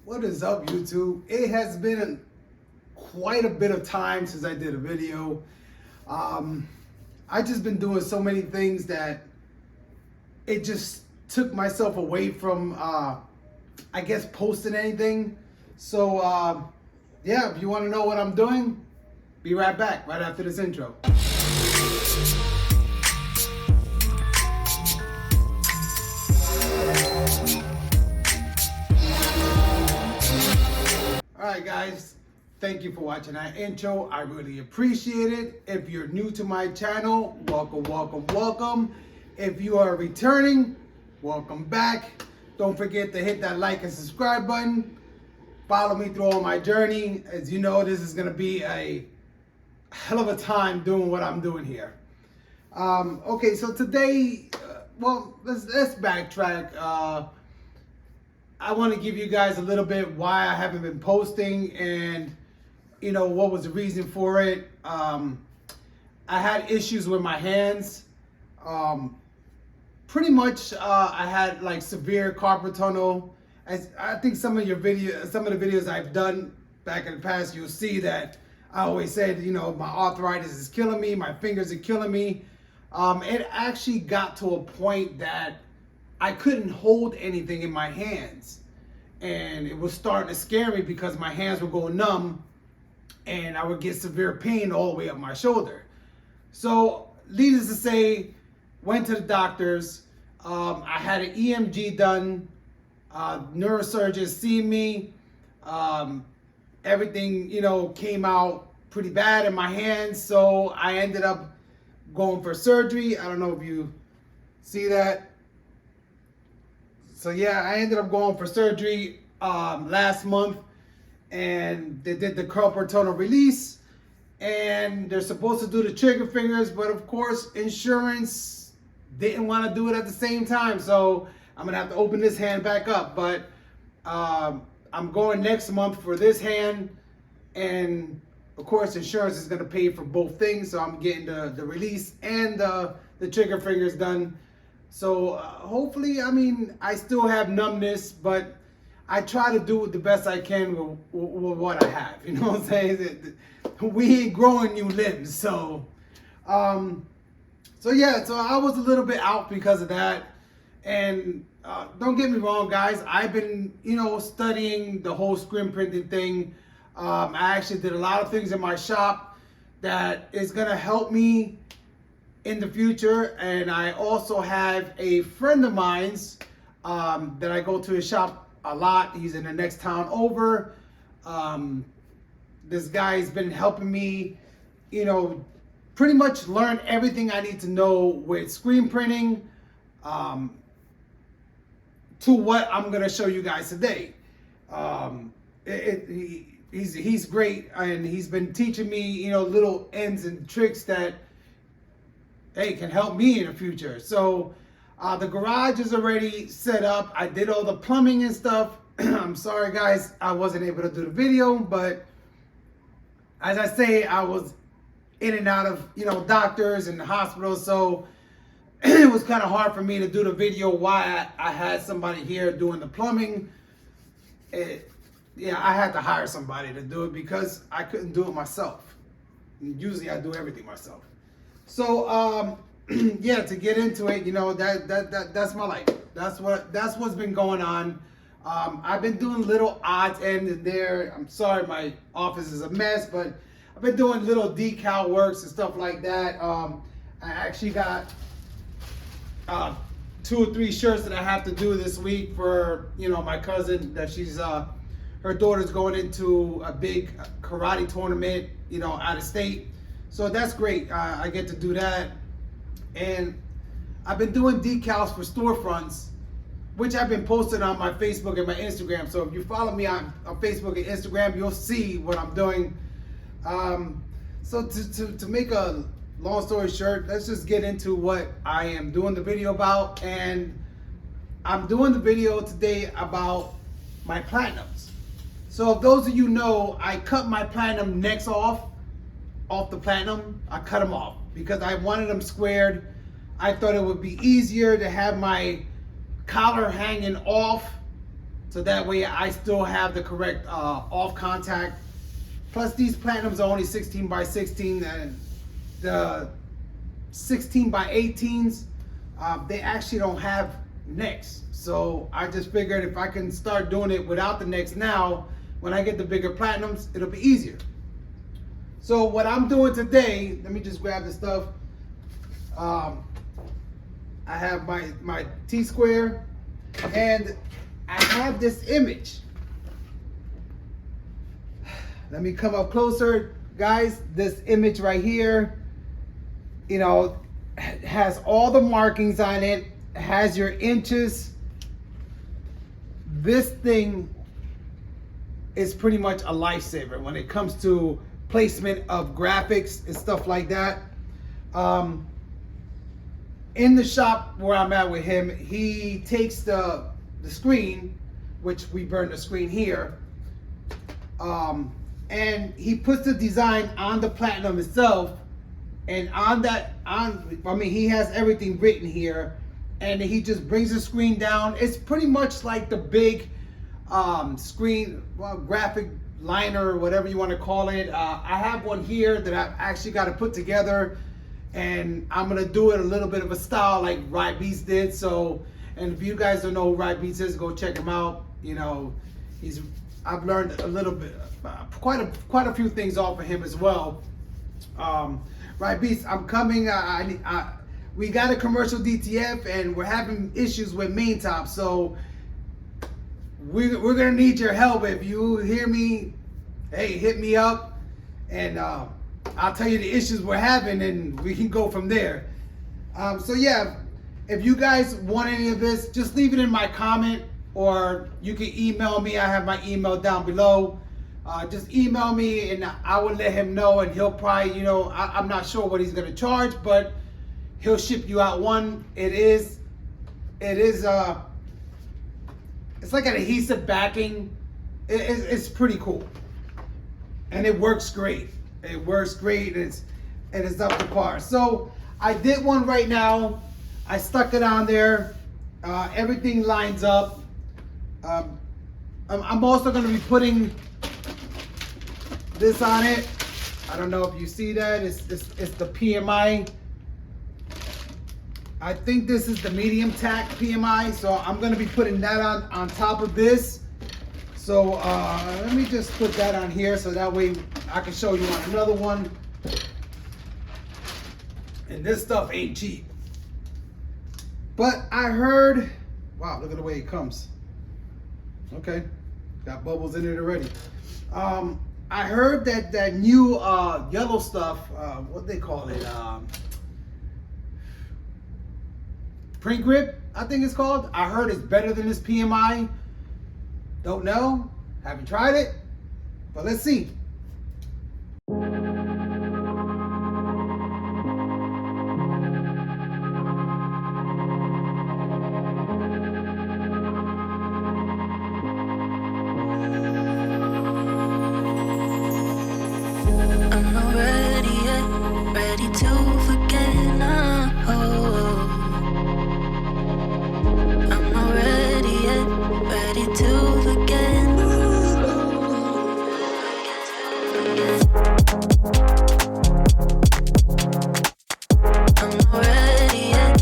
What is up, YouTube? It has been quite a bit of time since I did a video. I just been doing so many things that it just took myself away from, I guess, posting anything. So, yeah, if you want to know what I'm doing, be right back, right after this intro. Alright guys, thank you for watching that intro. I really appreciate it. If you're new to my channel, welcome, welcome, welcome. If you are returning, welcome back. Don't forget to hit that like and subscribe button. Follow me through all my journey. As you know, this is going to be a hell of a time doing what I'm doing here. Okay, so today, well, let's backtrack. I want to give you guys a little bit why I haven't been posting and, you know, what was the reason for it. I had issues with my hands. Pretty much, I had like severe carpal tunnel. As I think some of the videos I've done back in the past, you'll see that I always said, you know, my arthritis is killing me, my fingers are killing me. It actually got to a point that I couldn't hold anything in my hands, and it was starting to scare me because my hands were going numb and I would get severe pain all the way up my shoulder. So needless to say, went to the doctors. I had an EMG done. Neurosurgeon seen me. Everything, you know, came out pretty bad in my hands, so I ended up going for surgery. I don't know if you see that. So yeah, I ended up going for surgery last month, and they did the carpal tunnel release, and they're supposed to do the trigger fingers, but of course insurance didn't want to do it at the same time, so I'm gonna have to open this hand back up. But I'm going next month for this hand, and of course insurance is gonna pay for both things, so I'm getting the release and the trigger fingers done. So hopefully, I mean, I still have numbness, but I try to do the best I can with what I have. You know what I'm saying? We ain't growing new limbs. So, yeah, so I was a little bit out because of that. And don't get me wrong, guys. I've been, you know, studying the whole screen printing thing. I actually did a lot of things in my shop that is going to help me in the future. And I also have a friend of mine's that I go to his shop a lot. He's in the next town over. This guy's been helping me, you know, pretty much learn everything I need to know with screen printing to what I'm gonna show you guys today. He's great, and he's been teaching me, you know, little ends and tricks that, hey, can help me in the future. So the garage is already set up. I did all the plumbing and stuff. I'm sorry guys, I wasn't able to do the video, but as I say, I was in and out of, you know, doctors and hospitals, so it was kind of hard for me to do the video while I had somebody here doing the plumbing. Yeah, I had to hire somebody to do it because I couldn't do it myself. Usually I do everything myself. So yeah, to get into it, you know, that's my life. That's what's been going on. I've been doing little odds ends in there. I'm sorry, my office is a mess, but I've been doing little decal works and stuff like that. I actually got 2 or 3 shirts that I have to do this week for, you know, my cousin that she's her daughter's going into a big karate tournament, you know, out of state. So that's great. I get to do that. And I've been doing decals for storefronts, which I've been posting on my Facebook and my Instagram. So if you follow me on Facebook and Instagram, you'll see what I'm doing. So to make a long story short, let's just get into what I am doing the video about. And I'm doing the video today about my platinums. So if those of you know, I cut my platinum necks off the platinum. I cut them off because I wanted them squared. I thought it would be easier to have my collar hanging off so that way I still have the correct off contact. Plus these platinums are only 16 by 16, and the 16 by 18s, they actually don't have necks. So I just figured if I can start doing it without the necks now, when I get the bigger platinums, it'll be easier. So what I'm doing today, let me just grab the stuff. I have my T-square, and I have this image. Let me come up closer, guys. This image right here, you know, has all the markings on it, has your inches. This thing is pretty much a lifesaver when it comes to placement of graphics and stuff like that. In the shop where I'm at with him, he takes the screen, which we burn the screen here, and he puts the design on the platinum itself, and he has everything written here, and he just brings the screen down. It's pretty much like the big screen, well, graphic liner or whatever you want to call it. I have one here that I've actually got to put together, and I'm gonna do it a little bit of a style like Ride Beats did. So, and if you guys don't know who Ride Beats is, go check him out. You know, I've learned a little bit, quite a few things off of him as well. Ride Beats, I'm coming. We got a commercial DTF, and we're having issues with main top. So we're gonna need your help. If you hear me, hey, hit me up, and I'll tell you the issues we're having, and we can go from there. So yeah, if you guys want any of this, just leave it in my comment, or you can email me. I have my email down below. Just email me, and I will let him know, and he'll probably, you know, I'm not sure what he's gonna charge, but he'll ship you out one. It's like an adhesive backing. It's pretty cool, and it works great. It works great, and it's up to par. So I did one right now. I stuck it on there. Everything lines up. I'm also going to be putting this on it. I don't know if you see that. It's the PMI. I think this is the medium tack PMI. So I'm going to be putting that on top of this. So let me just put that on here, so that way I can show you on another one. And this stuff ain't cheap. But I heard, wow, look at the way it comes. Okay, got bubbles in it already. I heard that new yellow stuff, what they call it, print grip, I think it's called. I heard it's better than this PMI. Don't know, haven't tried it, but let's see. I'm not ready yet, ready to forget now. I'm not ready yet, ready to forget. I'm not ready yet.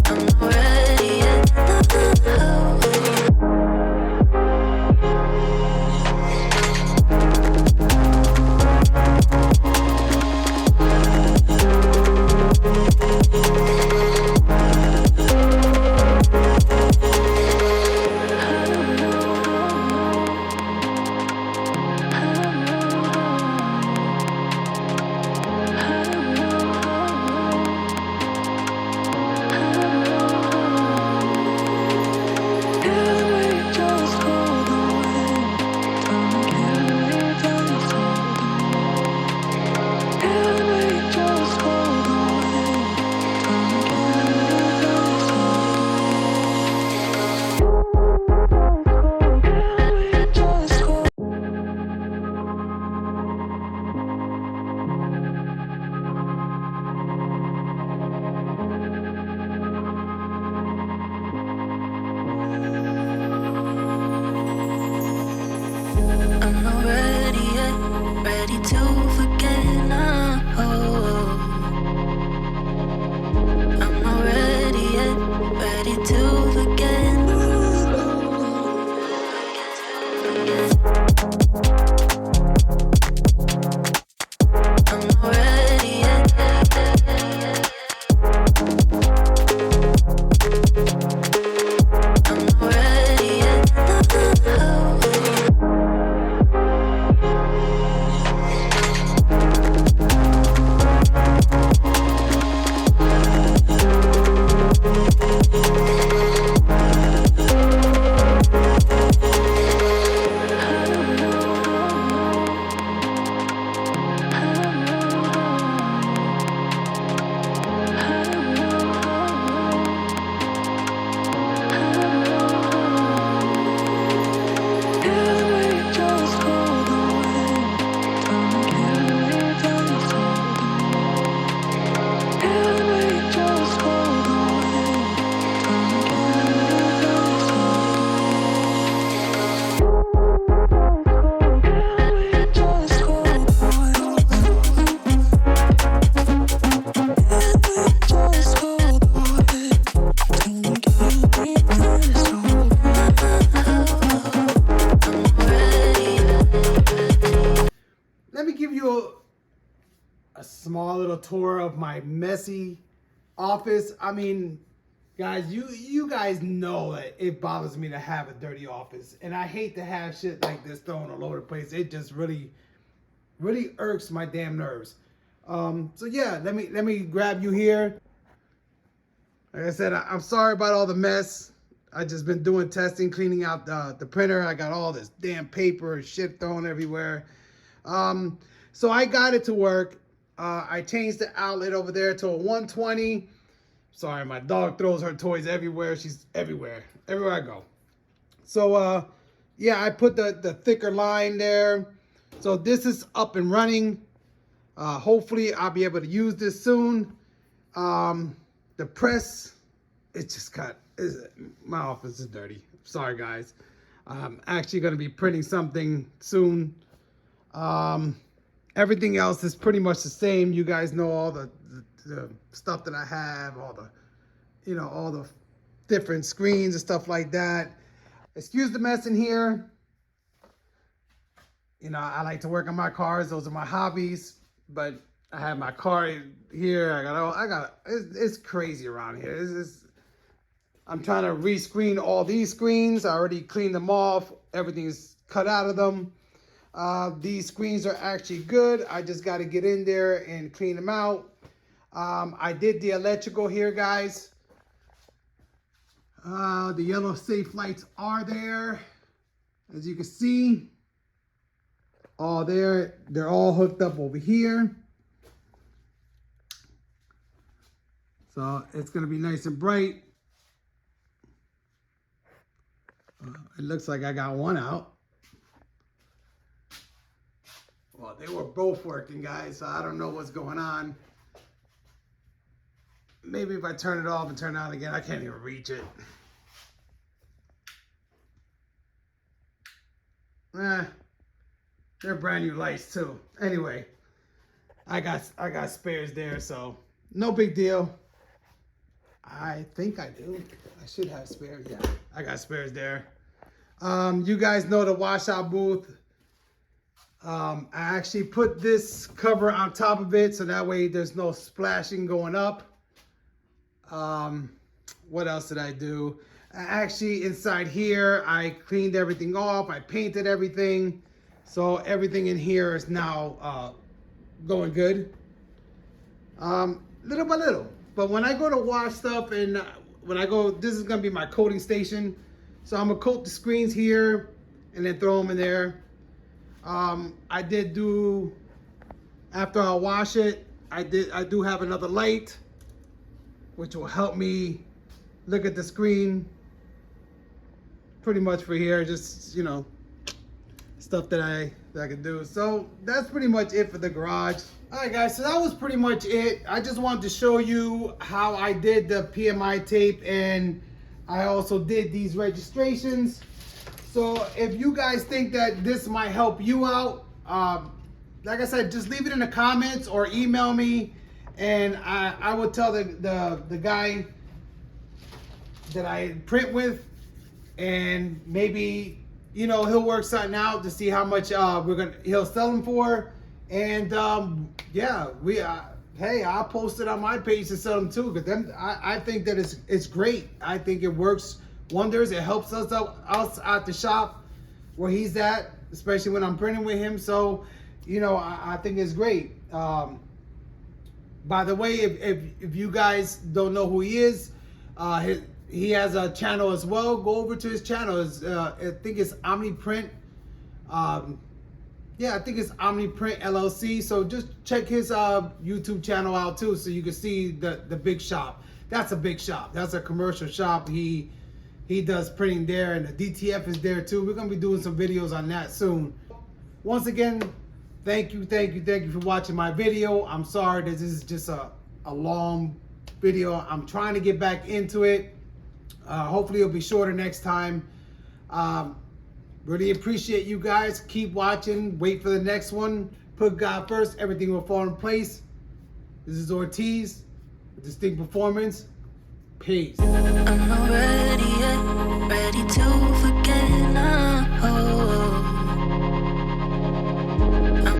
I'm not ready yet. little tour of my messy office. I mean, guys, you guys know that it bothers me to have a dirty office, and I hate to have shit like this thrown all over the place. It just really irks my damn nerves. So yeah, let me grab you here. Like I said, I'm sorry about all the mess. I just been doing testing, cleaning out the printer. I got all this damn paper and shit thrown everywhere. So I got it to work. I changed the outlet over there to a 120. Sorry, my dog throws her toys everywhere. She's everywhere I go. So yeah, I put the thicker line there. So this is up and running. Hopefully I'll be able to use this soon. The press, it just got, my office is dirty. Sorry guys. I'm actually gonna be printing something soon. Everything else is pretty much the same. You guys know all the stuff that I have, all the, you know, all the different screens and stuff like that. Excuse the mess in here. You know, I like to work on my cars. Those are my hobbies. But I have my car here. It's crazy around here. I'm trying to rescreen all these screens. I already cleaned them off. Everything's cut out of them. These screens are actually good. I just got to get in there and clean them out. I did the electrical here, guys. The yellow safe lights are there. As you can see, all there. They're all hooked up over here. So it's going to be nice and bright. It looks like I got one out. Well, they were both working, guys, so I don't know what's going on. Maybe if I turn it off and turn it on again, I can't even reach it. They're brand new lights too. Anyway, I got spares there, so no big deal. I think I do. I should have spares. Yeah, I got spares there. You guys know the washout booth. I actually put this cover on top of it so that way there's no splashing going up. What else did I do? Actually, inside here, I cleaned everything off. I painted everything. So everything in here is now going good. Little by little. But when I go to wash stuff and when I go, this is going to be my coating station. So I'm going to coat the screens here and then throw them in there. I did do, after I wash it, I do have another light, which will help me look at the screen pretty much for here, just, you know, stuff that I can do. So that's pretty much it for the garage. All right, guys, so that was pretty much it. I just wanted to show you how I did the PMI tape, and I also did these registrations. So if you guys think that this might help you out, like I said, just leave it in the comments or email me, and I will tell the guy that I print with, and maybe, you know, he'll work something out to see how much he'll sell them for. And yeah, hey, I'll post it on my page to sell them too, because then I think that it's great. I think it works wonders. It helps us out the shop where he's at, especially when I'm printing with him. So, you know, I think it's great. By the way, if you guys don't know who he is, he has a channel as well. Go over to his channel. I think it's Omniprint. Yeah, I think it's Omniprint LLC. So just check his YouTube channel out too, so you can see the big shop. That's a big shop. That's a commercial shop. He does printing there, and the DTF is there too. We're gonna be doing some videos on that soon. Once again, thank you for watching my video. I'm sorry that this is just a long video. I'm trying to get back into it. Hopefully it'll be shorter next time. Really appreciate you guys. Keep watching. Wait for the next one. Put God first. Everything will fall in place. This is Ortiz with Distinct Performance. Peace. I'm not ready yet, ready to forget now.